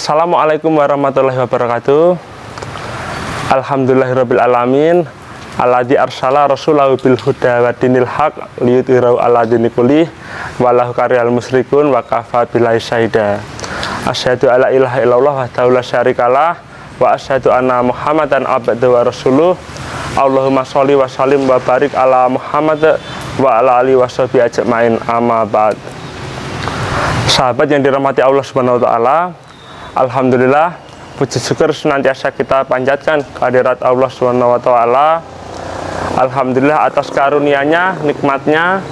Assalamualaikum warahmatullahi wabarakatuh. Alhamdulillahirabbil alamin. Alladzi arsala rasulahu bil huda wa dinil haq liyudhhirahu 'ala dini kulli walahu karihal musyrikun wa kafa billahi syahida. Asyhadu alla ilaha illallah wahdahu la syarikalah wa asyhadu anna Muhammadan abduhu wa rasuluh. Allahumma sholli wa sallim wa barik ala Muhammad wa ala alihi washabihi ajmain, amma ba'd. Sahabat yang dirahmati Allah Subhanahu wa taala, alhamdulillah, puji syukur senantiasa kita panjatkan kehadirat Allah Subhanahu wa taala. Alhamdulillah atas karunia-Nya, nikmat-Nya,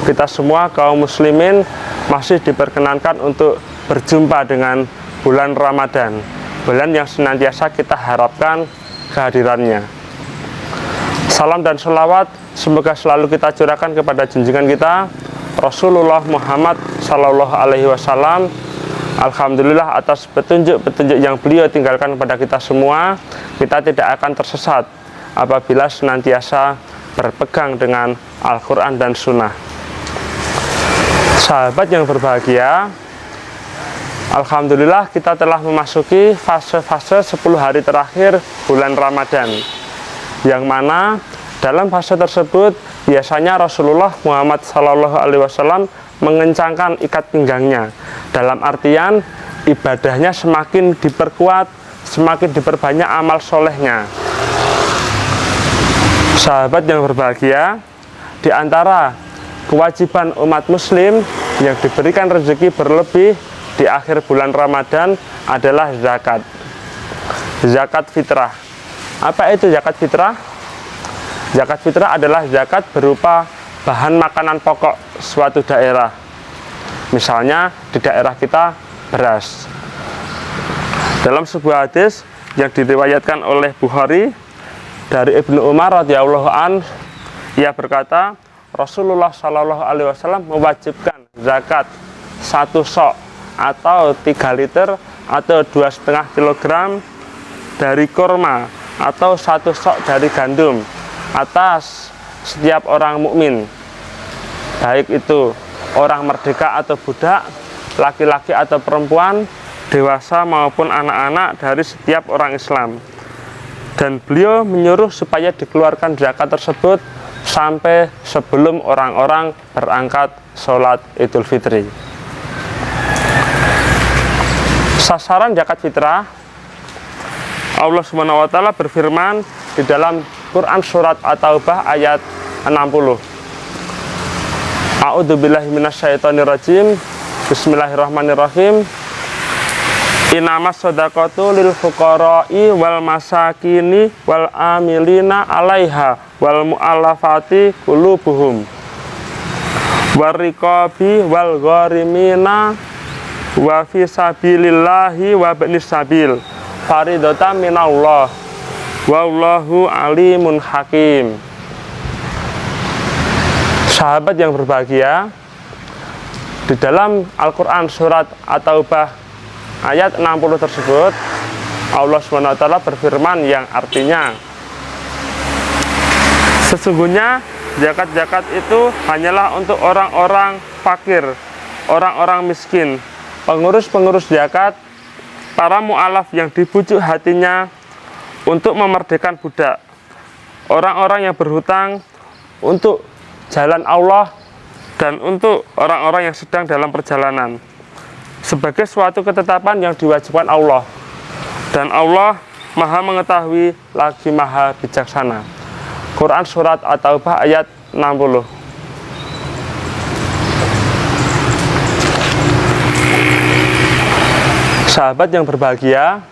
kita semua kaum muslimin masih diperkenankan untuk berjumpa dengan bulan Ramadan, bulan yang senantiasa kita harapkan kehadirannya. Salam dan sholawat semoga selalu kita curahkan kepada junjungan kita Rasulullah Muhammad Sallallahu Alaihi Wasallam. Alhamdulillah atas petunjuk-petunjuk yang beliau tinggalkan kepada kita semua, kita tidak akan tersesat apabila senantiasa berpegang dengan Al-Quran dan Sunnah. Sahabat yang berbahagia, alhamdulillah kita telah memasuki fase-fase 10 hari terakhir bulan Ramadan, yang mana dalam fase tersebut biasanya Rasulullah Muhammad SAW mengencangkan ikat pinggangnya, dalam artian ibadahnya semakin diperkuat, semakin diperbanyak amal solehnya. Sahabat yang berbahagia, di antara kewajiban umat muslim yang diberikan rezeki berlebih di akhir bulan Ramadan adalah zakat. Zakat fitrah. Apa itu zakat fitrah? Zakat fitrah adalah zakat berupa bahan makanan pokok suatu daerah. Misalnya di daerah kita beras. Dalam sebuah hadis yang diriwayatkan oleh Bukhari dari Ibnu Umar radhiyallahu an, ia berkata, Rasulullah Shallallahu Alaihi Wasallam mewajibkan zakat 1 sok atau 3 liter atau 2,5 kilogram dari kurma atau 1 sok dari gandum atas setiap orang mukmin, baik itu orang merdeka atau budak, laki-laki atau perempuan, dewasa maupun anak-anak dari setiap orang Islam. Dan beliau menyuruh supaya dikeluarkan zakat tersebut sampai sebelum orang-orang berangkat sholat Idul Fitri. Sasaran zakat fitrah, Allah Subhanahu wa taala berfirman di dalam Quran surat At-Taubah ayat 60. A'udzubillahi minasyaitonirrajim. Bismillahirrahmanirrahim. Innamas shadaqatu lil fuqara'i wal masakini wal amilina 'alaiha wal mu'allafati qulubuhum warriqabi wal gharimina wa fi sabilillahi wa ibnis sabil faridatan minallah wallahu alimun hakim. Sahabat yang berbahagia, di dalam Al-Quran surat At-Taubah ayat 60 tersebut, Allah SWT berfirman yang artinya, sesungguhnya zakat-zakat itu hanyalah untuk orang-orang fakir, orang-orang miskin, pengurus-pengurus zakat, para mu'alaf yang dibujuk hatinya untuk memerdekakan budak, orang-orang yang berhutang untuk jalan Allah, dan untuk orang-orang yang sedang dalam perjalanan, sebagai suatu ketetapan yang diwajibkan Allah, dan Allah Maha mengetahui lagi Maha bijaksana. Quran surat At-Taubah ayat 60. Sahabat yang berbahagia,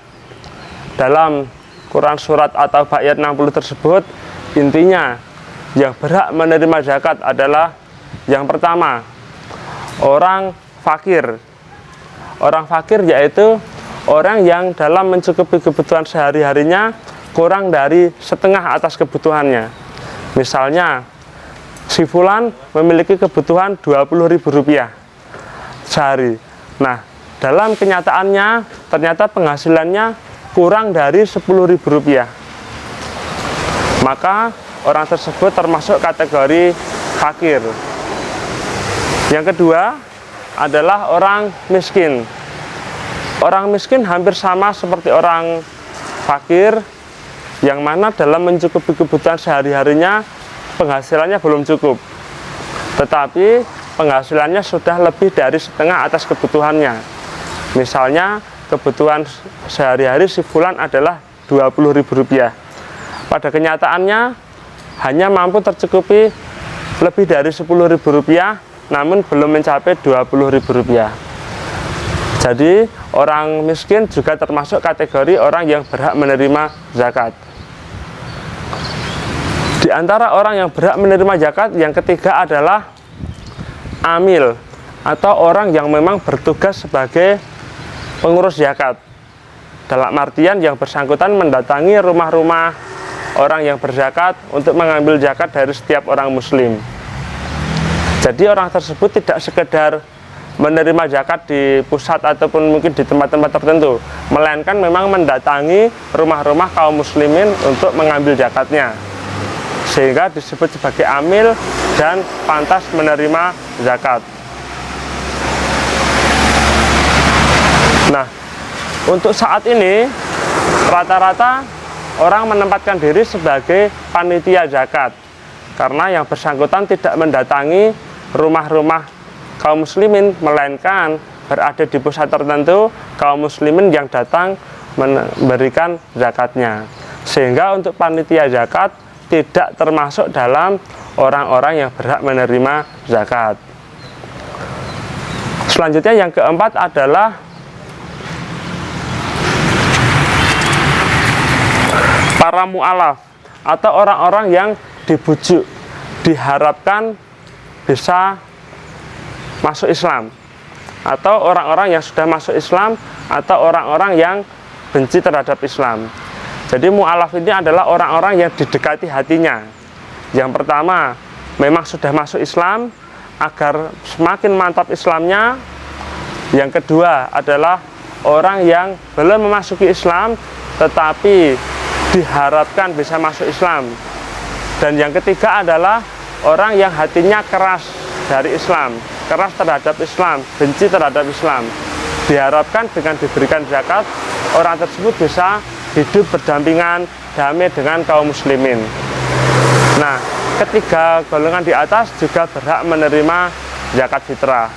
dalam Quran surat At-Taubah ayat 60 tersebut, intinya yang berhak menerima zakat adalah yang pertama, orang fakir. Orang fakir yaitu orang yang dalam mencukupi kebutuhan sehari-harinya kurang dari setengah atas kebutuhannya. Misalnya, si fulan memiliki kebutuhan Rp20.000 sehari. Nah, dalam kenyataannya ternyata penghasilannya kurang dari Rp10.000. Maka orang tersebut termasuk kategori fakir. Yang kedua adalah orang miskin. Orang miskin hampir sama seperti orang fakir, yang mana dalam mencukupi kebutuhan sehari-harinya penghasilannya belum cukup, tetapi penghasilannya sudah lebih dari setengah atas kebutuhannya. Misalnya kebutuhan sehari-hari si fulan adalah Rp20.000. Pada kenyataannya hanya mampu tercukupi lebih dari Rp10.000, namun belum mencapai Rp20.000. Jadi orang miskin juga termasuk kategori orang yang berhak menerima zakat. Di antara orang yang berhak menerima zakat yang ketiga adalah amil, atau orang yang memang bertugas sebagai pengurus zakat. Dalam artian yang bersangkutan mendatangi rumah-rumah orang yang berzakat untuk mengambil zakat dari setiap orang muslim. Jadi orang tersebut tidak sekedar menerima zakat di pusat ataupun mungkin di tempat-tempat tertentu, melainkan memang mendatangi rumah-rumah kaum muslimin untuk mengambil zakatnya, sehingga disebut sebagai amil dan pantas menerima zakat. Nah, untuk saat ini rata-rata orang menempatkan diri sebagai panitia zakat, karena yang bersangkutan tidak mendatangi rumah-rumah kaum muslimin, melainkan berada di pusat tertentu kaum muslimin yang datang memberikan zakatnya, sehingga untuk panitia zakat tidak termasuk dalam orang-orang yang berhak menerima zakat. Selanjutnya yang keempat adalah para mu'alaf, atau orang-orang yang dibujuk, diharapkan bisa masuk Islam, atau orang-orang yang sudah masuk Islam, atau orang-orang yang benci terhadap Islam. Jadi mu'alaf ini adalah orang-orang yang didekati hatinya. Yang pertama, memang sudah masuk Islam agar semakin mantap Islamnya. Yang kedua adalah orang yang belum memasuki Islam tetapi diharapkan bisa masuk Islam. Dan yang ketiga adalah orang yang hatinya keras dari Islam, keras terhadap Islam, benci terhadap Islam. Diharapkan dengan diberikan zakat, orang tersebut bisa hidup berdampingan damai dengan kaum muslimin. Nah, ketiga golongan di atas juga berhak menerima zakat fitrah.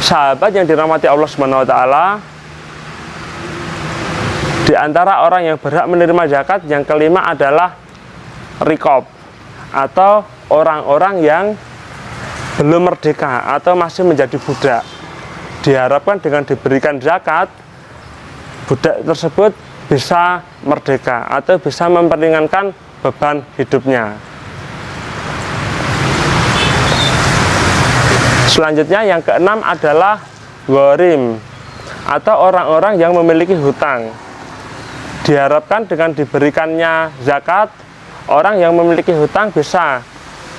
Sahabat yang dirahmati Allah Subhanahu wa taala, di antara orang yang berhak menerima zakat yang kelima adalah riqab, atau orang-orang yang belum merdeka atau masih menjadi budak. Diharapkan dengan diberikan zakat, budak tersebut bisa merdeka atau bisa memperingankan beban hidupnya. Selanjutnya yang keenam adalah gharim, atau orang-orang yang memiliki hutang. Diharapkan dengan diberikannya zakat, orang yang memiliki hutang bisa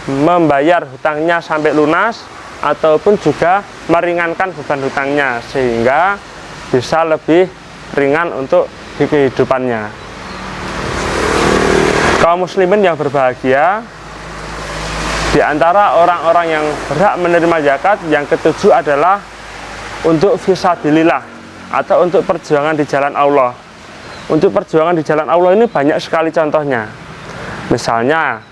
membayar hutangnya sampai lunas, ataupun juga meringankan beban hutangnya, sehingga bisa lebih ringan untuk kehidupannya. Kaum muslimin yang berbahagia, di antara orang-orang yang berhak menerima zakat yang ketujuh adalah untuk fisabilillah, atau untuk perjuangan di jalan Allah. Untuk perjuangan di jalan Allah ini banyak sekali contohnya. Misalnya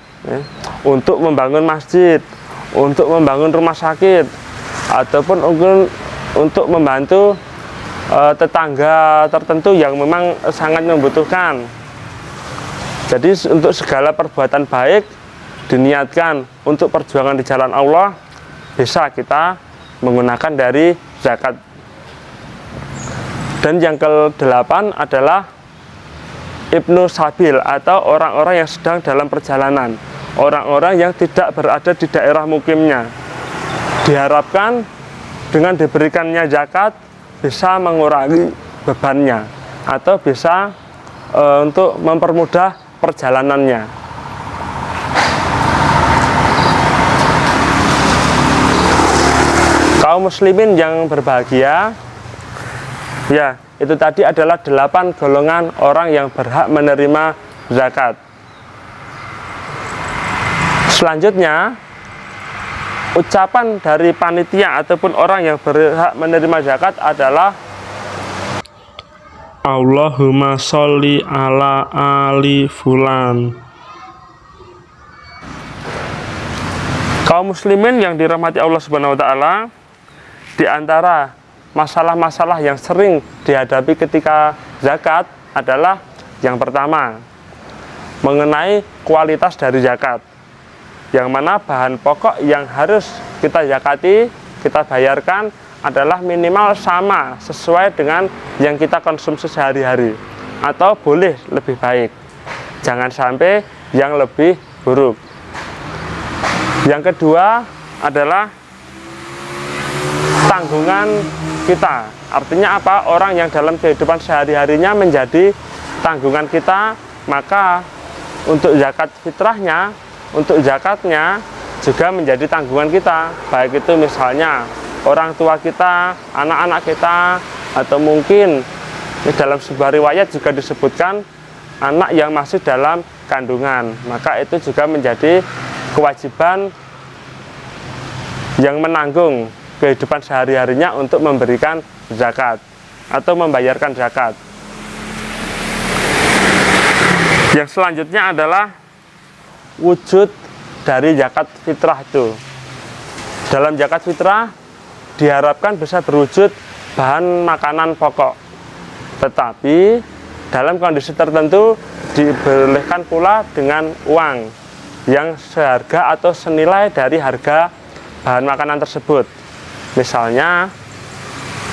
untuk membangun masjid, untuk membangun rumah sakit, ataupun untuk membantu tetangga tertentu yang memang sangat membutuhkan. Jadi untuk segala perbuatan baik diniatkan untuk perjuangan di jalan Allah, bisa kita menggunakan dari zakat. Dan yang ke-8 adalah Ibnu Sabil, atau orang-orang yang sedang dalam perjalanan, orang-orang yang tidak berada di daerah mukimnya. Diharapkan dengan diberikannya zakat bisa mengurangi bebannya, atau bisa untuk mempermudah perjalanannya. Kaum muslimin yang berbahagia, ya, itu tadi adalah 8 golongan orang yang berhak menerima zakat. Selanjutnya, ucapan dari panitia ataupun orang yang berhak menerima zakat adalah Allahumma sholli ala ali fulan. Kaum muslimin yang dirahmati Allah Subhanahu wa taala, di antara masalah-masalah yang sering dihadapi ketika zakat adalah yang pertama, mengenai kualitas dari zakat. Yang mana bahan pokok yang harus kita zakati, kita bayarkan adalah minimal sama sesuai dengan yang kita konsumsi sehari-hari, atau boleh lebih baik, jangan sampai yang lebih buruk. Yang kedua adalah tanggungan kita. Artinya apa? Orang yang dalam kehidupan sehari-harinya menjadi tanggungan kita, maka untuk zakat fitrahnya, untuk zakatnya juga menjadi tanggungan kita. Baik itu misalnya orang tua kita, anak-anak kita, atau mungkin dalam sebuah riwayat juga disebutkan anak yang masih dalam kandungan, maka itu juga menjadi kewajiban yang menanggung kehidupan sehari-harinya untuk memberikan zakat atau membayarkan zakat. Yang selanjutnya adalah wujud dari zakat fitrah itu. Dalam zakat fitrah diharapkan bisa berwujud bahan makanan pokok, tetapi dalam kondisi tertentu dibolehkan pula dengan uang yang seharga atau senilai dari harga bahan makanan tersebut. Misalnya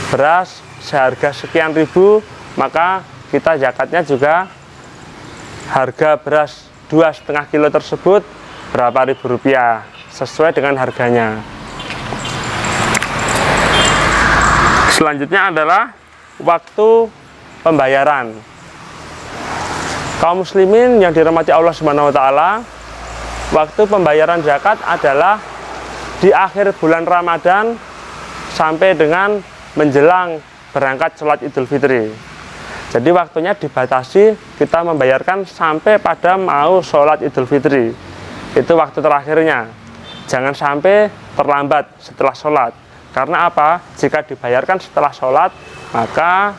beras seharga sekian ribu, maka kita zakatnya juga harga beras 2,5 kilo tersebut berapa ribu rupiah, sesuai dengan harganya. Selanjutnya adalah waktu pembayaran. Kaum muslimin yang dirahmati Allah Subhanahu wa taala, waktu pembayaran zakat adalah di akhir bulan Ramadan sampai dengan menjelang berangkat sholat Idul Fitri. Jadi waktunya dibatasi, kita membayarkan sampai pada mau sholat Idul Fitri. Itu waktu terakhirnya. Jangan sampai terlambat setelah sholat. Karena apa? Jika dibayarkan setelah sholat, maka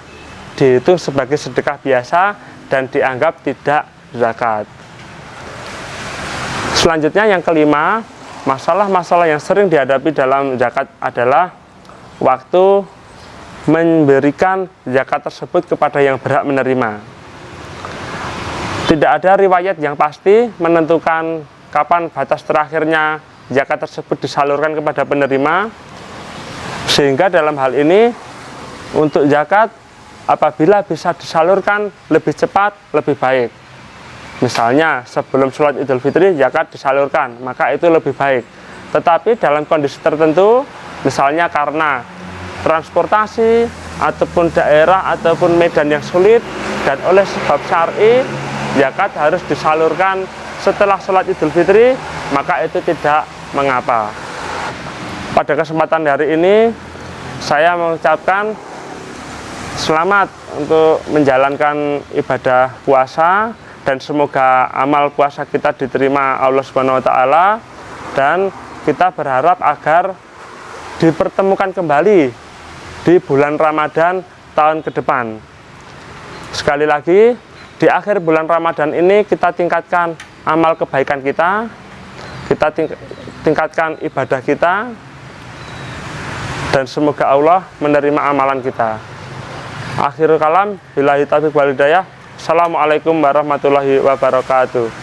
dihitung sebagai sedekah biasa dan dianggap tidak zakat. Selanjutnya yang kelima, masalah-masalah yang sering dihadapi dalam zakat adalah waktu memberikan zakat tersebut kepada yang berhak menerima. Tidak ada riwayat yang pasti menentukan kapan batas terakhirnya zakat tersebut disalurkan kepada penerima, sehingga dalam hal ini untuk zakat apabila bisa disalurkan lebih cepat lebih baik. Misalnya sebelum sholat Idul Fitri zakat disalurkan, maka itu lebih baik. Tetapi dalam kondisi tertentu, misalnya karena transportasi ataupun daerah ataupun medan yang sulit dan oleh sebab syar'i, zakat harus disalurkan setelah sholat Idul Fitri, maka itu tidak mengapa. Pada kesempatan hari ini saya mengucapkan selamat untuk menjalankan ibadah puasa, dan semoga amal puasa kita diterima Allah Subhanahu wa taala, dan kita berharap agar dipertemukan kembali di bulan Ramadan tahun ke depan. Sekali lagi, di akhir bulan Ramadan ini kita tingkatkan amal kebaikan kita tingkatkan ibadah kita, dan semoga Allah menerima amalan kita. Akhirul kalam, billahi taufiq wal hidayah. Assalamualaikum warahmatullahi wabarakatuh.